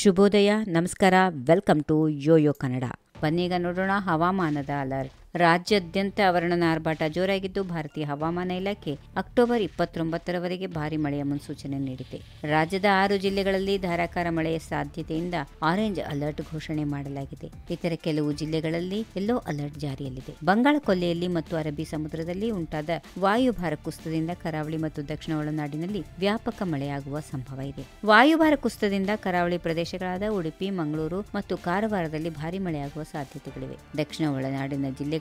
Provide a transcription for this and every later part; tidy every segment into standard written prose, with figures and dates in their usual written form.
ಶುಭೋದಯ, ನಮಸ್ಕಾರ, welcome to Yoyo Kannada. ಬನ್ನೀಗ ನೋಡೋಣ ಹವಾಮಾನದ ಅಲರ್ಟ್. ರಾಜ್ಯಾದ್ಯಂತ ಆವರಣ ಆರ್ಭಟ ಜೋರಾಗಿದ್ದು, ಭಾರತೀಯ ಹವಾಮಾನ ಇಲಾಖೆ ಅಕ್ಟೋಬರ್ 29ರವರೆಗೆ ಭಾರಿ ಮಳೆಯ ಮುನ್ಸೂಚನೆ ನೀಡಿದೆ. ರಾಜ್ಯದ 6 ಜಿಲ್ಲೆಗಳಲ್ಲಿ ಧಾರಾಕಾರ ಮಳೆಯ ಸಾಧ್ಯತೆಯಿಂದ ಆರೆಂಜ್ ಅಲರ್ಟ್ ಘೋಷಣೆ ಮಾಡಲಾಗಿದೆ. ಇತರ ಕೆಲವು ಜಿಲ್ಲೆಗಳಲ್ಲಿ ಯೆಲ್ಲೋ ಅಲರ್ಟ್ ಜಾರಿಯಲ್ಲಿದೆ. ಬಂಗಾಳ ಕೊಲ್ಲಿಯಲ್ಲಿ ಮತ್ತು ಅರಬ್ಬಿ ಸಮುದ್ರದಲ್ಲಿ ಉಂಟಾದ ವಾಯುಭಾರ ಕುಸಿತದಿಂದ ಕರಾವಳಿ ಮತ್ತು ದಕ್ಷಿಣ ಒಳನಾಡಿನಲ್ಲಿ ವ್ಯಾಪಕ ಮಳೆಯಾಗುವ ಸಂಭವ ಇದೆ. ವಾಯುಭಾರ ಕುಸಿತದಿಂದ ಕರಾವಳಿ ಪ್ರದೇಶಗಳಾದ ಉಡುಪಿ, ಮಂಗಳೂರು ಮತ್ತು ಕಾರವಾರದಲ್ಲಿ ಭಾರಿ ಮಳೆಯಾಗುವ ಸಾಧ್ಯತೆಗಳಿವೆ. ದಕ್ಷಿಣ ಒಳನಾಡಿನ ಜಿಲ್ಲೆಗಳಾದ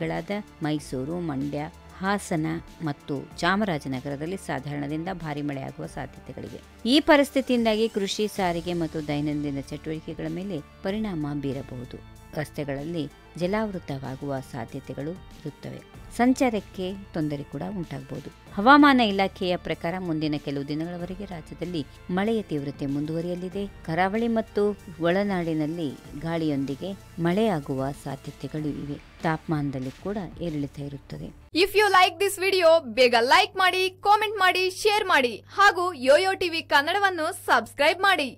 ಮೈಸೂರು, ಮಂಡ್ಯ, ಹಾಸನ ಮತ್ತು ಚಾಮರಾಜನಗರದಲ್ಲಿ ಸಾಧಾರಣದಿಂದ ಭಾರಿ ಮಳೆಯಾಗುವ ಸಾಧ್ಯತೆಗಳಿವೆ. ಈ ಪರಿಸ್ಥಿತಿಯಿಂದಾಗಿ ಕೃಷಿ, ಸಾರಿಗೆ ಮತ್ತು ದೈನಂದಿನ ಚಟುವಟಿಕೆಗಳ ಮೇಲೆ ಪರಿಣಾಮ ಬೀರಬಹುದು. ರಸ್ತೆಗಳಲ್ಲಿ ಜಲಾವೃತವಾಗುವ ಸಾಧ್ಯತೆಗಳು ಇರುತ್ತವೆ. ಸಂಚಾರಕ್ಕೆ ತೊಂದರೆ ಕೂಡ ಉಂಟಾಗಬಹುದು. ಹವಾಮಾನ ಇಲಾಖೆಯ ಪ್ರಕಾರ ಮುಂದಿನ ಕೆಲವು ದಿನಗಳವರೆಗೆ ರಾಜ್ಯದಲ್ಲಿ ಮಳೆಯ ತೀವ್ರತೆ ಮುಂದುವರಿಯಲಿದೆ. ಕರಾವಳಿ ಮತ್ತು ಒಳನಾಡಿನಲ್ಲಿ ಗಾಳಿಯೊಂದಿಗೆ ಮಳೆಯಾಗುವ ಸಾಧ್ಯತೆಗಳು ಇವೆ. ತಾಪಮಾನದಲ್ಲಿ ಕೂಡ ಏರಿಳಿತ ಇರುತ್ತದೆ. If you like this video, ಬೇಗ ಲೈಕ್ ಮಾಡಿ, ಕಾಮೆಂಟ್ ಮಾಡಿ, ಶೇರ್ ಮಾಡಿ ಹಾಗೂ ಯೋಯೋ ಟಿವಿ ಕನ್ನಡವನ್ನು ಸಬ್ಸ್ಕ್ರೈಬ್ ಮಾಡಿ.